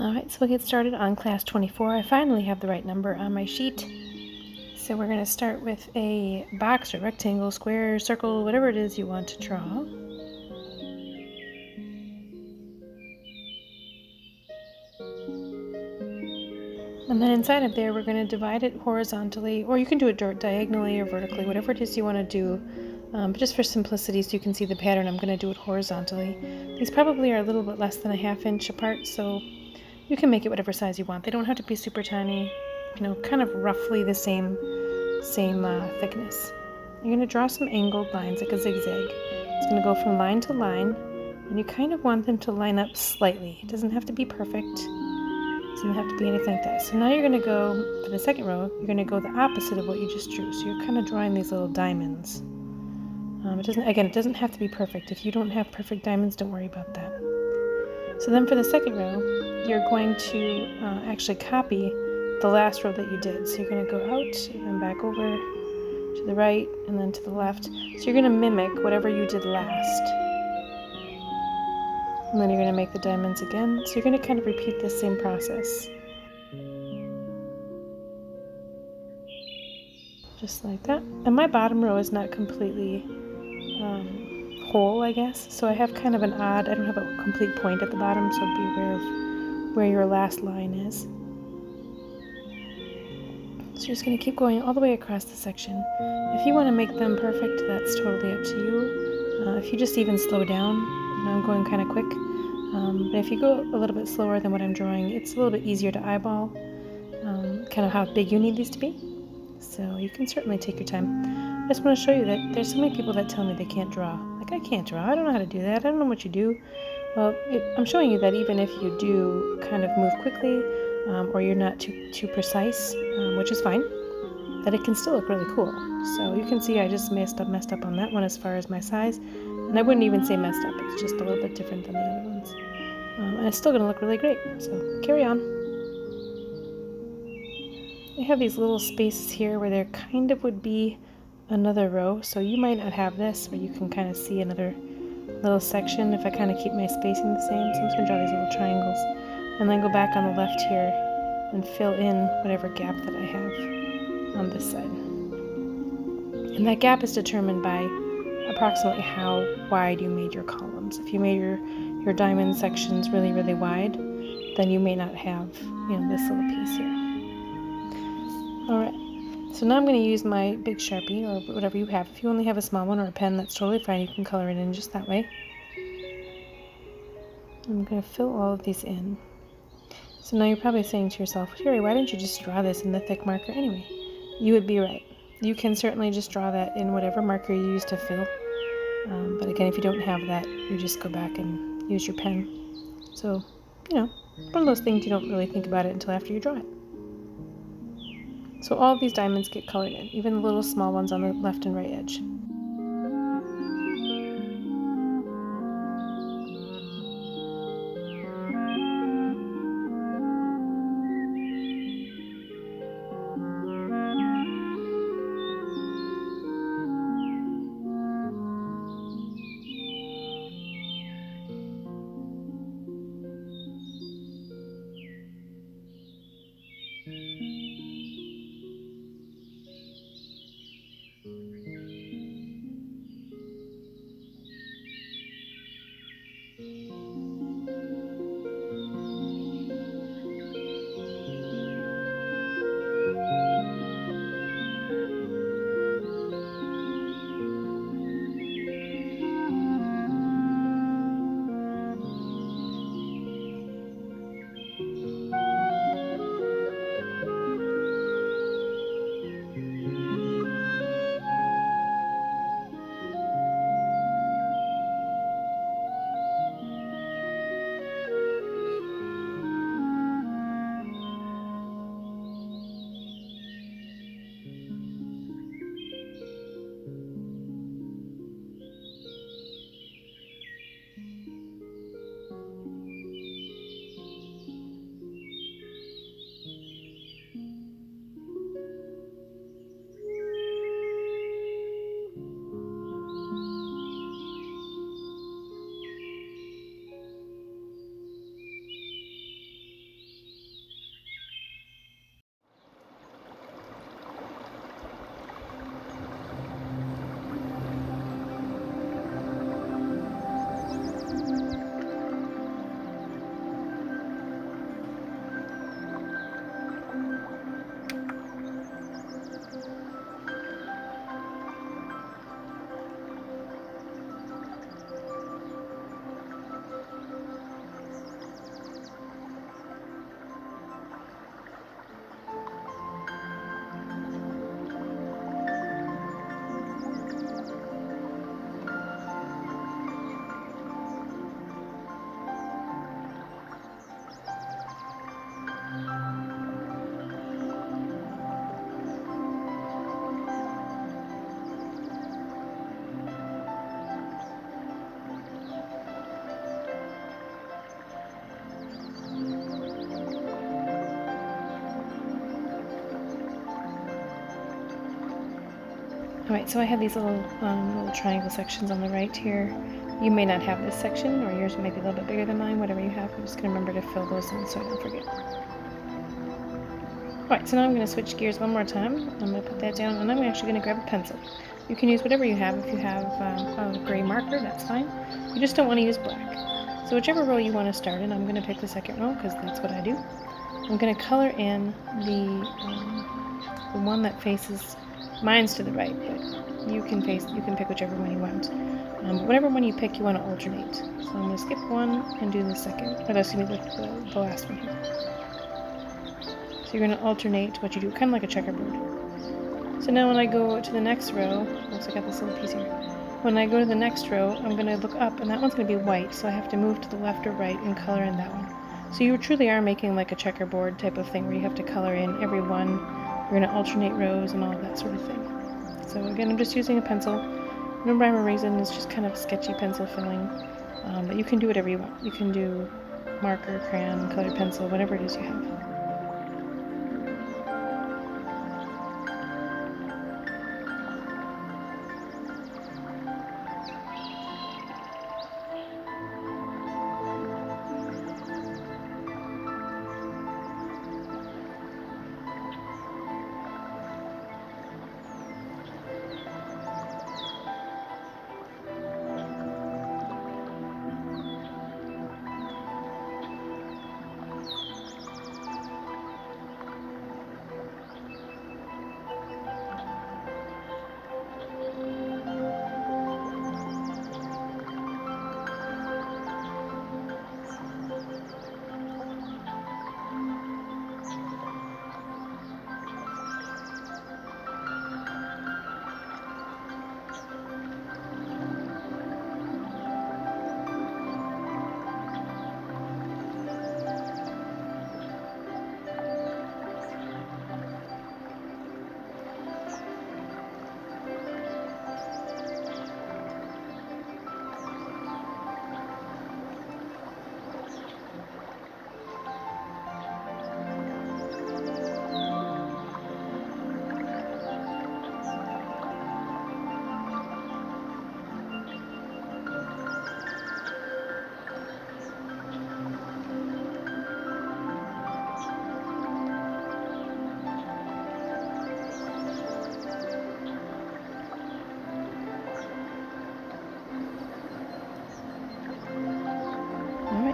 Alright, so we'll get started on class 24. I finally have the right number on my sheet. So we're going to start with a box or rectangle, square, circle, whatever it is you want to draw. And then inside of there, we're going to divide it horizontally, or you can do it diagonally or vertically, whatever it is you want to do. But just for simplicity, so you can see the pattern, I'm going to do it horizontally. These probably are a little bit less than a ½ inch apart, so you can make it whatever size you want. They don't have to be super tiny, kind of roughly the same thickness. You're going to draw some angled lines like a zigzag. It's going to go from line to line, and you kind of want them to line up slightly. It doesn't have to be perfect. It doesn't have to be anything like that. So now you're going to go, for the second row, you're going to go the opposite of what you just drew. So you're kind of drawing these little diamonds. It doesn't have to be perfect. If you don't have perfect diamonds, don't worry about that. So then for the second row, you're going to actually copy the last row that you did. So you're going to go out and then back over to the right and then to the left. So you're going to mimic whatever you did last. And then you're going to make the diamonds again. So you're going to kind of repeat this same process. Just like that. And my bottom row is not completely whole, I guess. So I have kind of an odd, I don't have a complete point at the bottom, so be aware of where your last line is. So you're just going to keep going all the way across the section. If you want to make them perfect, that's totally up to you. If you just even slow down, I'm going kind of quick, but if you go a little bit slower than what I'm drawing, it's a little bit easier to eyeball kind of how big you need these to be. So you can certainly take your time. I just want to show you that there's so many people that tell me they can't draw. Like, I can't draw, I don't know how to do that, I don't know what you do. Well, I'm showing you that even if you do kind of move quickly, or you're not too precise, which is fine, that it can still look really cool. So you can see I just messed up on that one as far as my size, and I wouldn't even say messed up, it's just a little bit different than the other ones. And it's still going to look really great, so carry on. I have these little spaces here where there kind of would be another row, so you might not have this where you can kind of see another little section if I kind of keep my spacing the same. So I'm just going to draw these little triangles and then go back on the left here and fill in whatever gap that I have on this side. And that gap is determined by approximately how wide you made your columns. If you made your diamond sections really, really wide, then you may not have, this little piece here. Alright, so now I'm going to use my big Sharpie, or whatever you have. If you only have a small one or a pen, that's totally fine. You can color it in just that way. I'm going to fill all of these in. So now you're probably saying to yourself, Terry, why didn't you just draw this in the thick marker anyway? You would be right. You can certainly just draw that in whatever marker you use to fill. But again, if you don't have that, you just go back and use your pen. So, one of those things you don't really think about it until after you draw it. So all of these diamonds get colored in, even the little small ones on the left and right edge. Alright, so I have these little triangle sections on the right here. You may not have this section, or yours might be a little bit bigger than mine, whatever you have. I'm just going to remember to fill those in so I don't forget. Alright, so now I'm going to switch gears one more time. I'm going to put that down, and I'm actually going to grab a pencil. You can use whatever you have. If you have a gray marker, that's fine. You just don't want to use black. So whichever row you want to start in, I'm going to pick the second row because that's what I do. I'm going to color in the one that faces, mine's to the right, but you can pick whichever one you want. Whatever one you pick, you want to alternate. So I'm going to skip one and do the second, or excuse me, the last one here. So you're going to alternate what you do, kind of like a checkerboard. So now when I go to the next row, looks like I got this little piece here. When I go to the next row, I'm going to look up, and that one's going to be white, so I have to move to the left or right and color in that one. So you truly are making like a checkerboard type of thing where you have to color in every one. You're going to alternate rows and all of that sort of thing. So again, I'm just using a pencil. No rhyme or reason, it's just kind of sketchy pencil filling. But you can do whatever you want. You can do marker, crayon, colored pencil, whatever it is you have.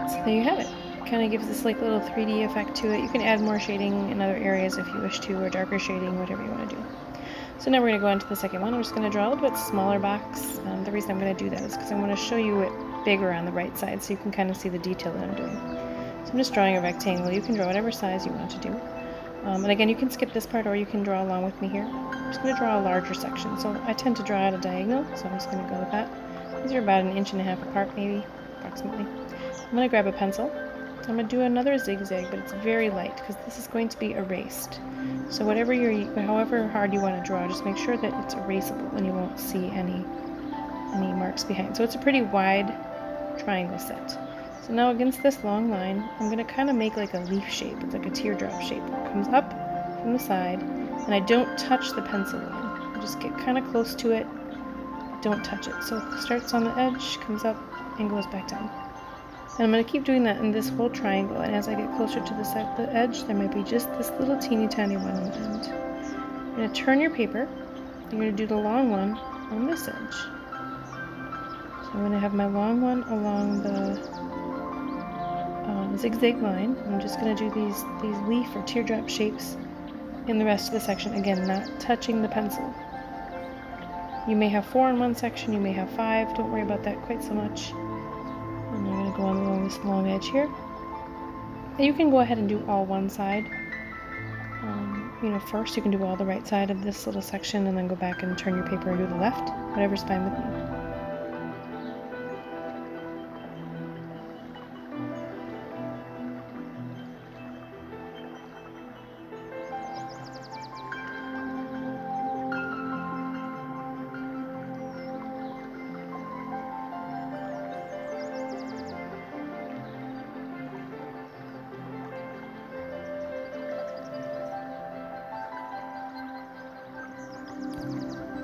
So there you have it. Kind of gives this like little 3D effect to it. You can add more shading in other areas if you wish to, or darker shading, whatever you want to do. So now we're going to go on to the second one. I'm just going to draw a little bit smaller box. The reason I'm going to do that is because I want to show you it bigger on the right side so you can kind of see the detail that I'm doing. So I'm just drawing a rectangle. You can draw whatever size you want to do. And again, you can skip this part or you can draw along with me here. I'm just going to draw a larger section. So I tend to draw at a diagonal, so I'm just going to go with that. These are about 1.5 inches apart, maybe, approximately. I'm going to grab a pencil. I'm going to do another zigzag, but it's very light because this is going to be erased. So however hard you want to draw, just make sure that it's erasable and you won't see any marks behind. So it's a pretty wide triangle set. So now against this long line, I'm going to kind of make like a leaf shape. It's like a teardrop shape. It comes up from the side, and I don't touch the pencil line. I just get kind of close to it, don't touch it. So it starts on the edge, comes up, and goes back down. And I'm going to keep doing that in this whole triangle, and as I get closer to the edge, there might be just this little teeny tiny one on the end. You're going to turn your paper, you're going to do the long one on this edge. So I'm going to have my long one along the zigzag line. I'm just going to do these leaf or teardrop shapes in the rest of the section, again, not touching the pencil. You may have 4 in one section, you may have 5, don't worry about that quite so much. And I'm going to go along this long edge here. And you can go ahead and do all one side. First you can do all the right side of this little section and then go back and turn your paper and do the left. Whatever's fine with you.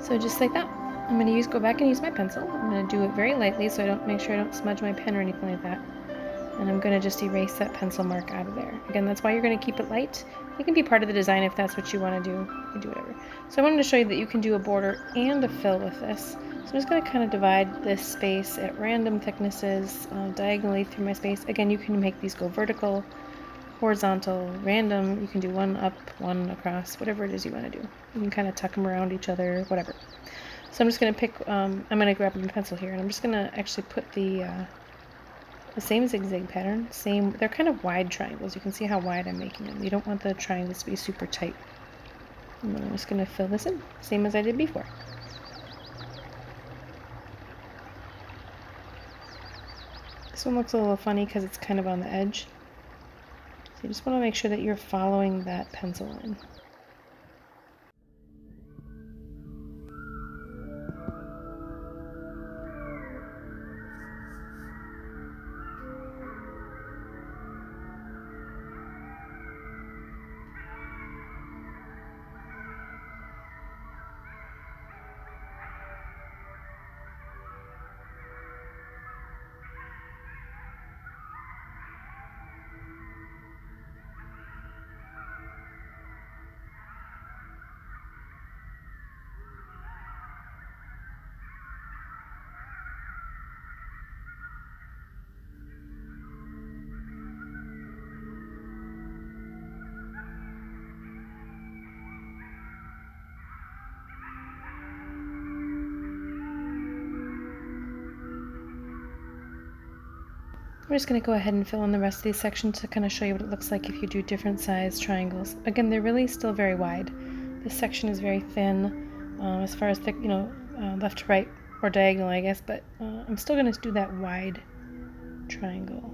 So So just like that. I'm going to go back and use my pencil. I'm going to do it very lightly so I don't make sure I don't smudge my pen or anything like that. And I'm going to just erase that pencil mark out of there. Again, that's why you're going to keep it light. It can be part of the design if that's what you want to do. You do whatever. So I wanted to show you that you can do a border and a fill with this. So I'm just going to kind of divide this space at random thicknesses diagonally through my space. Again, you can make these go vertical, horizontal, random. You can do one up, one across, whatever it is you want to do. You can kind of tuck them around each other, whatever. So I'm just going to pick, I'm going to grab my pencil here, and I'm just going to actually put the same zigzag pattern, they're kind of wide triangles. You can see how wide I'm making them. You don't want the triangles to be super tight. And then I'm just going to fill this in, same as I did before. This one looks a little funny because it's kind of on the edge. So you just want to make sure that you're following that pencil line. We're just going to go ahead and fill in the rest of these sections to kind of show you what it looks like if you do different size triangles. Again, they're really still very wide. This section is very thin as far as thick, left to right or diagonal, I guess, but I'm still going to do that wide triangle.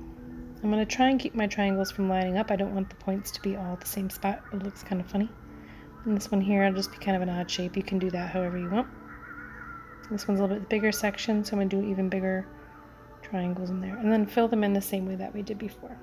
I'm going to try and keep my triangles from lining up. I don't want the points to be all at the same spot. It looks kind of funny. And this one here, I'll just be kind of an odd shape. You can do that however you want. This one's a little bit bigger section, so I'm going to do even bigger triangles in there, and then fill them in the same way that we did before.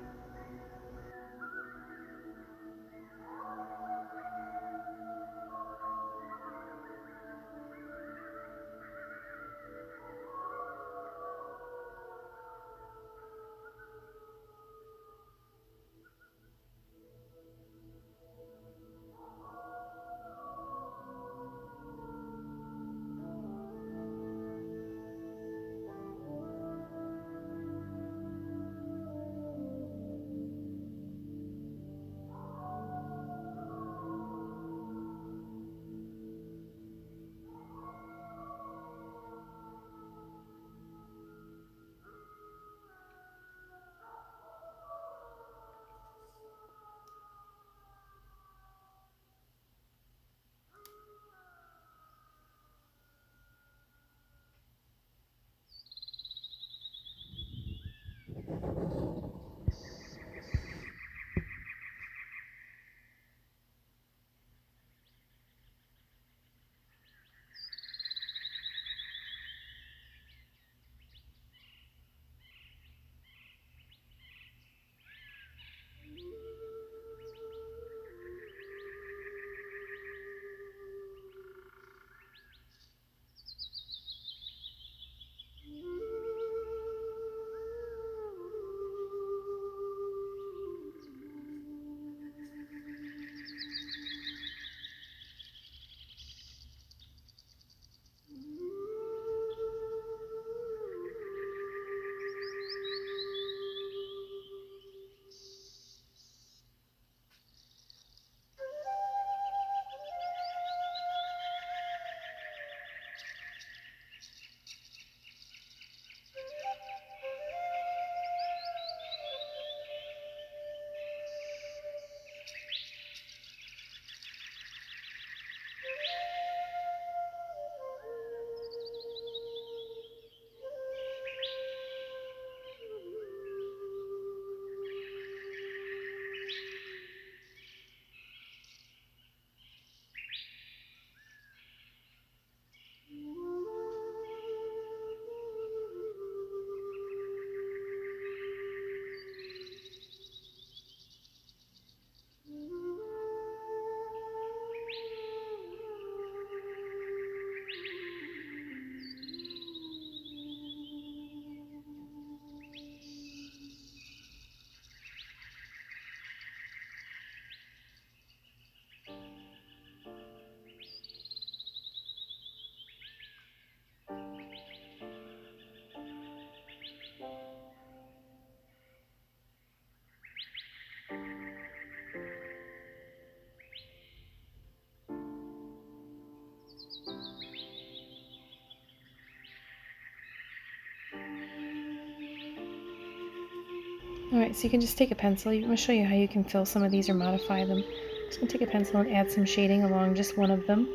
Alright, so you can just take a pencil. I'm going to show you how you can fill some of these or modify them. I'm just going to take a pencil and add some shading along just one of them.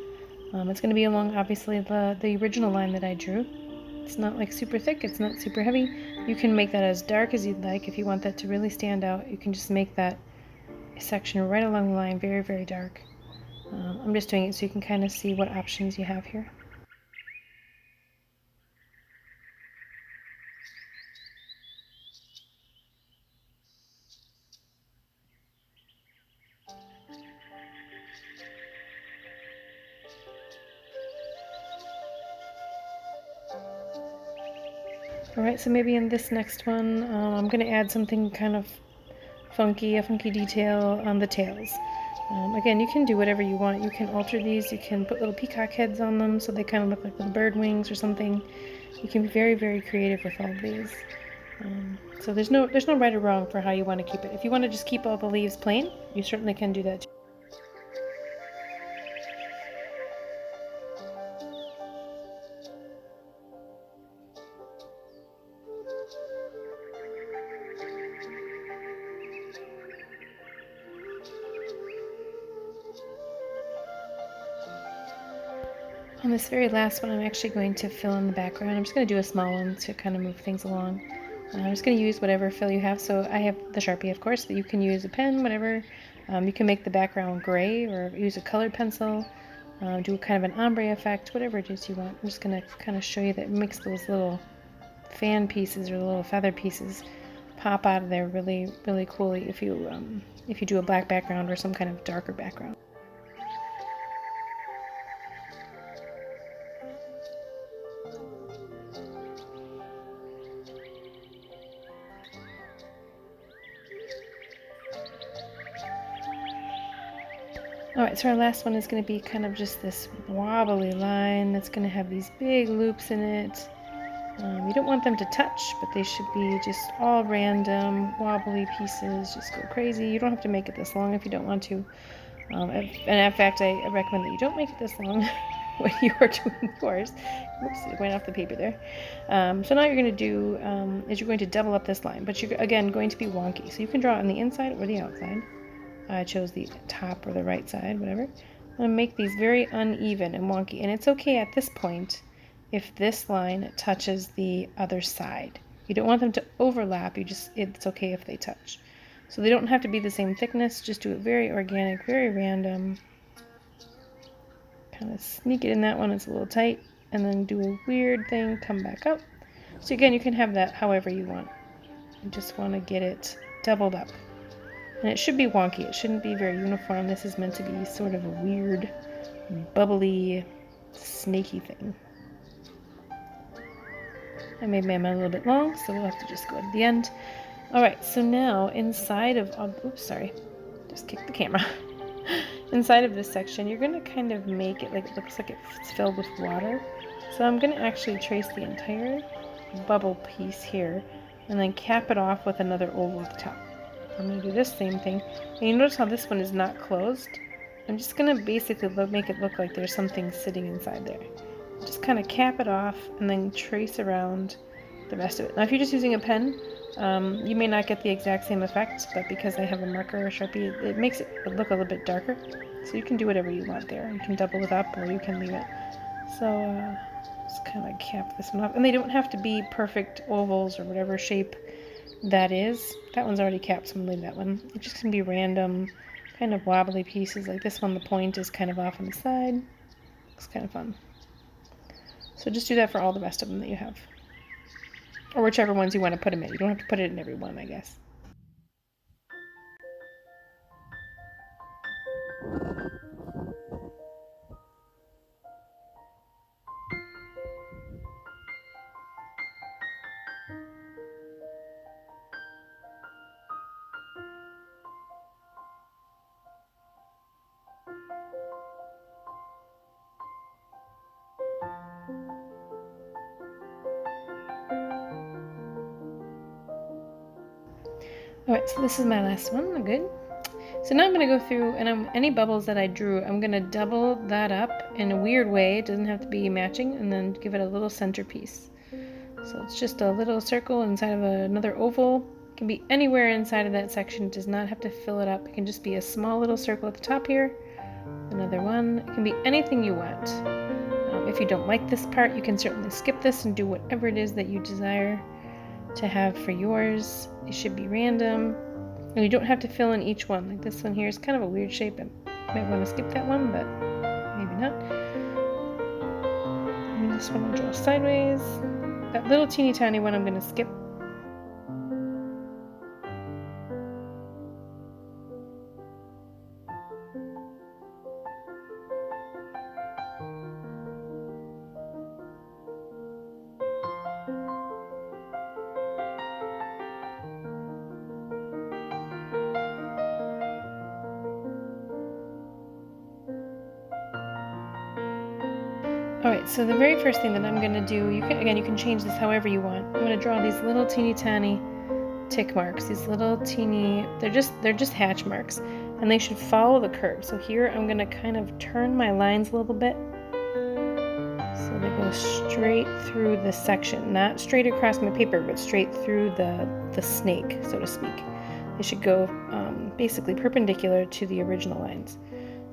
It's going to be along, obviously, the original line that I drew. It's not like super thick, it's not super heavy. You can make that as dark as you'd like. If you want that to really stand out, you can just make that section right along the line very, very dark. I'm just doing it so you can kind of see what options you have here. Alright, so maybe in this next one, I'm going to add something kind of funky, a funky detail on the tails. Again, you can do whatever you want. You can alter these, you can put little peacock heads on them so they kind of look like little bird wings or something. You can be very, very creative with all of these. So there's no right or wrong for how you want to keep it. If you want to just keep all the leaves plain, you certainly can do that too. On this very last one, I'm actually going to fill in the background. I'm just going to do a small one to kind of move things along. I'm just going to use whatever fill you have. So I have the Sharpie, of course, but you can use a pen, whatever. You can make the background gray or use a colored pencil. Do kind of an ombre effect, whatever it is you want. I'm just going to kind of show you that it makes those little fan pieces or little feather pieces pop out of there really, really coolly if you do a black background or some kind of darker background. Alright, so our last one is going to be kind of just this wobbly line that's going to have these big loops in it. You don't want them to touch, but they should be just all random, wobbly pieces. Just go crazy. You don't have to make it this long if you don't want to. And in fact, I recommend that you don't make it this long when you are doing yours. Oops, it went off the paper there. So now you're going to do is you're going to double up this line, but you're, again, going to be wonky. So you can draw it on the inside or the outside. I chose the top or the right side, whatever. I'm going to make these very uneven and wonky. And it's okay at this point if this line touches the other side. You don't want them to overlap. It's okay if they touch. So they don't have to be the same thickness. Just do it very organic, very random. Kind of sneak it in that one. It's a little tight. And then do a weird thing. Come back up. So again, you can have that however you want. You just want to get it doubled up. And it should be wonky. It shouldn't be very uniform. This is meant to be sort of a weird, bubbly, snaky thing. I made my mind a little bit long, so we'll have to just go to the end. Alright, so now inside of, oops, sorry, just kicked the camera. Inside of this section, you're going to kind of make it like it looks like it's filled with water. So I'm going to actually trace the entire bubble piece here, and then cap it off with another oval at the top. I'm going to do this same thing. And you notice how this one is not closed? I'm just going to basically make it look like there's something sitting inside there. Just kind of cap it off and then trace around the rest of it. Now if you're just using a pen, you may not get the exact same effect, but because I have a marker or Sharpie, it makes it look a little bit darker. So you can do whatever you want there. You can double it up or you can leave it. So just kind of cap this one off. And they don't have to be perfect ovals or whatever shape that is. That one's already capped, so I'm going to leave that one. It's just going to be random, kind of wobbly pieces. Like this one, the point is kind of off on the side. Looks kind of fun. So just do that for all the rest of them that you have. Or whichever ones you want to put them in. You don't have to put it in every one, I guess. Alright, so this is my last one. Good. So now I'm going to go through, and any bubbles that I drew, I'm going to double that up in a weird way. It doesn't have to be matching, and then give it a little centerpiece. So it's just a little circle inside of another oval, It can be anywhere inside of that section. It does not have to fill it up. It can just be a small little circle at the top here. Another one. It can be anything you want. If you don't like this part, you can certainly skip this and do whatever it is that you desire to have for yours. It should be random. And you don't have to fill in each one. Like this one here is kind of a weird shape. I might want to skip that one, but maybe not. And this one I'll draw sideways. That little teeny tiny one I'm going to skip. Alright, so the very first thing that I'm going to do, you can change this however you want. I'm going to draw these little teeny tiny tick marks, these little teeny, they're just hatch marks, and they should follow the curve. So here I'm going to kind of turn my lines a little bit so they go straight through the section, not straight across my paper, but straight through the snake, so to speak. They should go basically perpendicular to the original lines.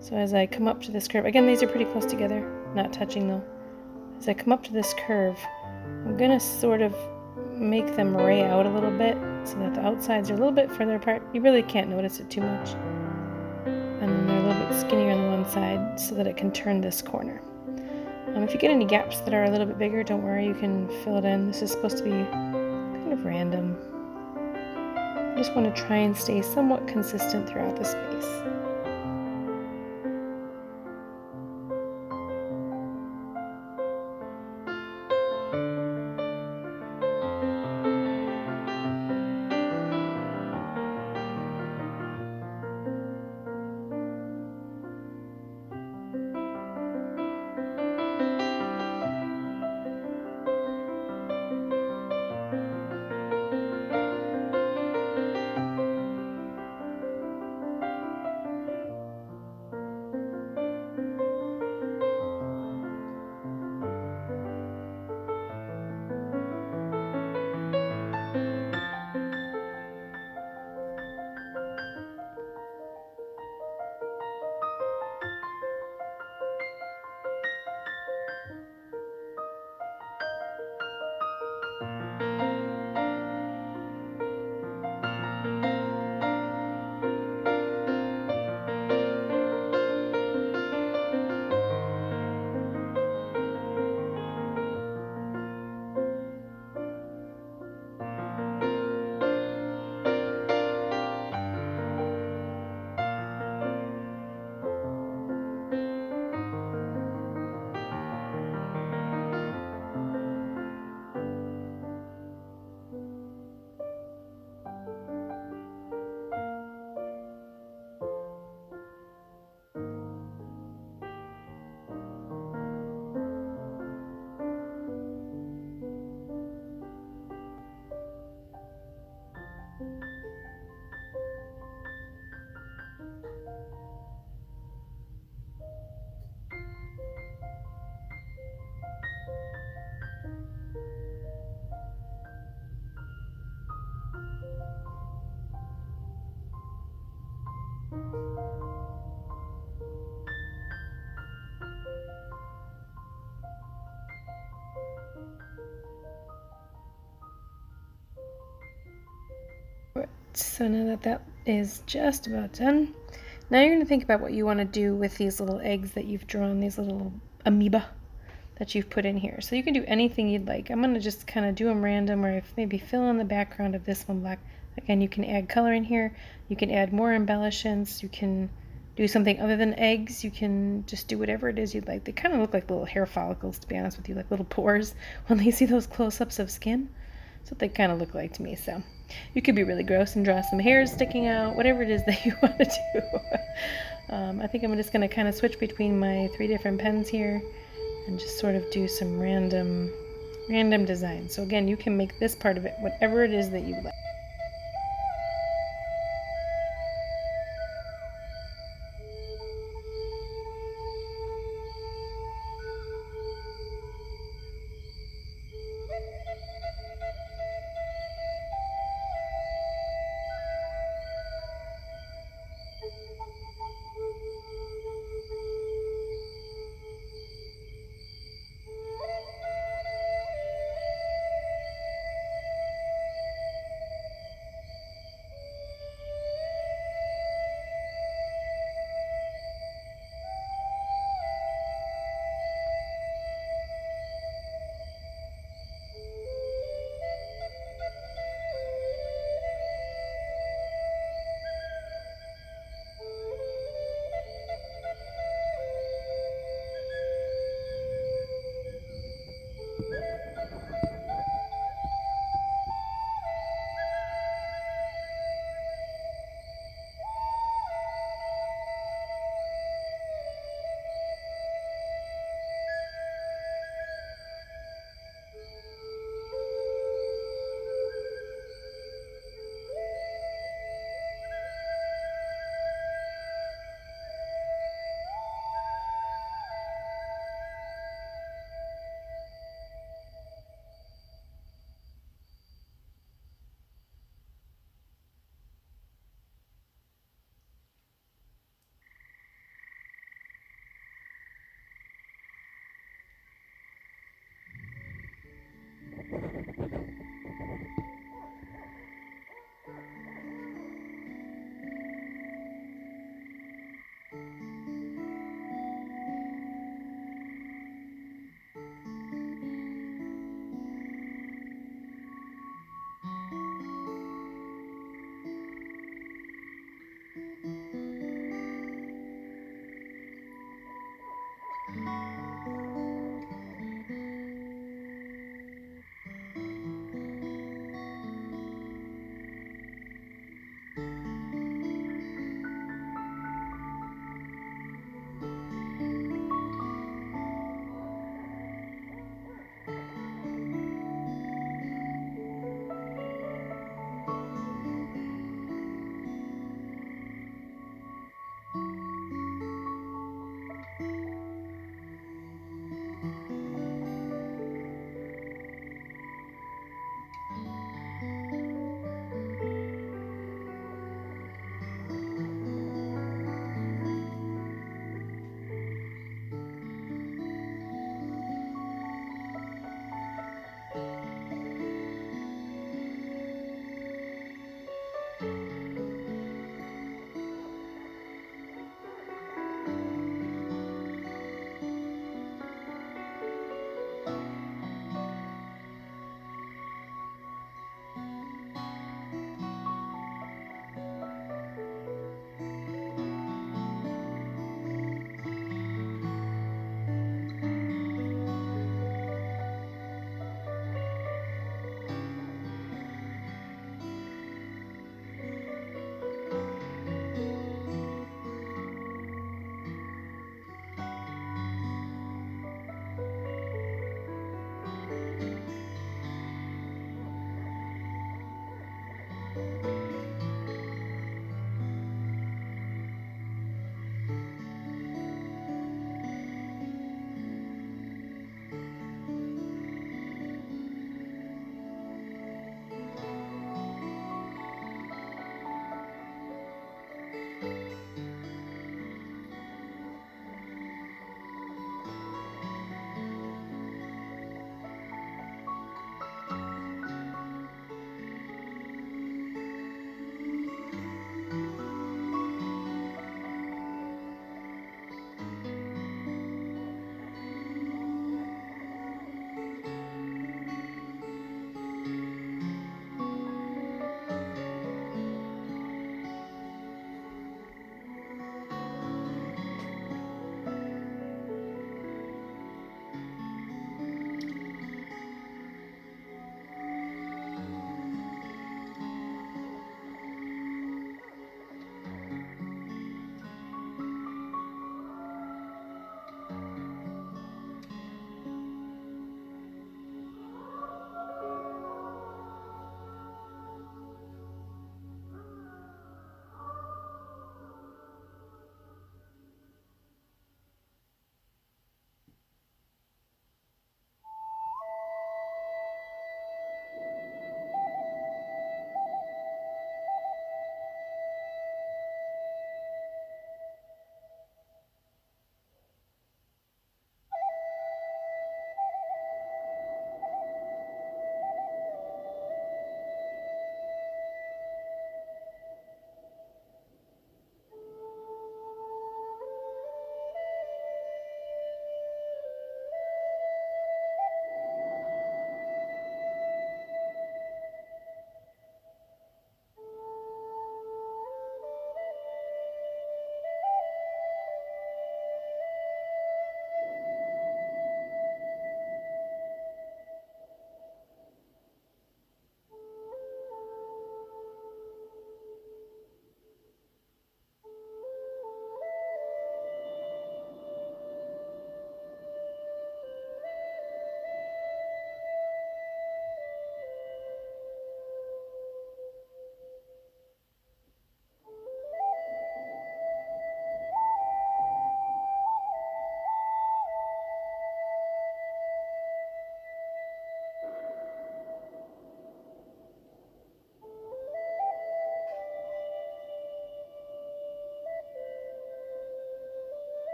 So as I come up to this curve, again, these are pretty close together, not touching though. As I come up to this curve, I'm going to sort of make them ray out a little bit so that the outsides are a little bit further apart. You really can't notice it too much. And then they're a little bit skinnier on the one side so that it can turn this corner. If you get any gaps that are a little bit bigger, don't worry, you can fill it in. This is supposed to be kind of random. I just want to try and stay somewhat consistent throughout the space. So now that is just about done, now you're going to think about what you want to do with these little eggs that you've drawn, these little amoeba that you've put in here. So you can do anything you'd like. I'm going to just kind of do them random, or if maybe fill in the background of this one black. Again, you can add color in here. You can add more embellishments. You can do something other than eggs. You can just do whatever it is you'd like. They kind of look like little hair follicles, to be honest with you, like little pores when they see those close-ups of skin. That's what they kind of look like to me. So you could be really gross and draw some hairs sticking out, whatever it is that you want to do. I think I'm just going to kind of switch between my 3 different pens here and just sort of do some random design. So again, you can make this part of it whatever it is that you like.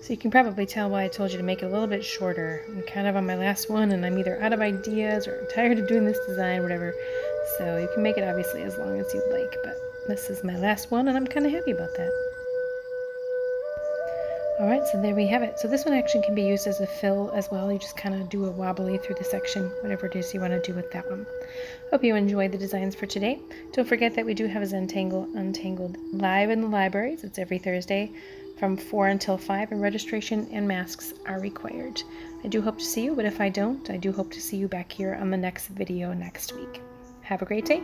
So you can probably tell why I told you to make it a little bit shorter. I'm kind of on my last one and I'm either out of ideas or I'm tired of doing this design, whatever. So you can make it obviously as long as you'd like, but this is my last one and I'm kind of happy about that. Alright, so there we have it. So this one actually can be used as a fill as well. You just kind of do a wobbly through the section, whatever it is you want to do with that one. Hope you enjoyed the designs for today. Don't forget that we do have a Zentangle Untangled live in the libraries. It's every Thursday from 4 until 5, and registration and masks are required. I do hope to see you, but if I don't, I do hope to see you back here on the next video next week. Have a great day.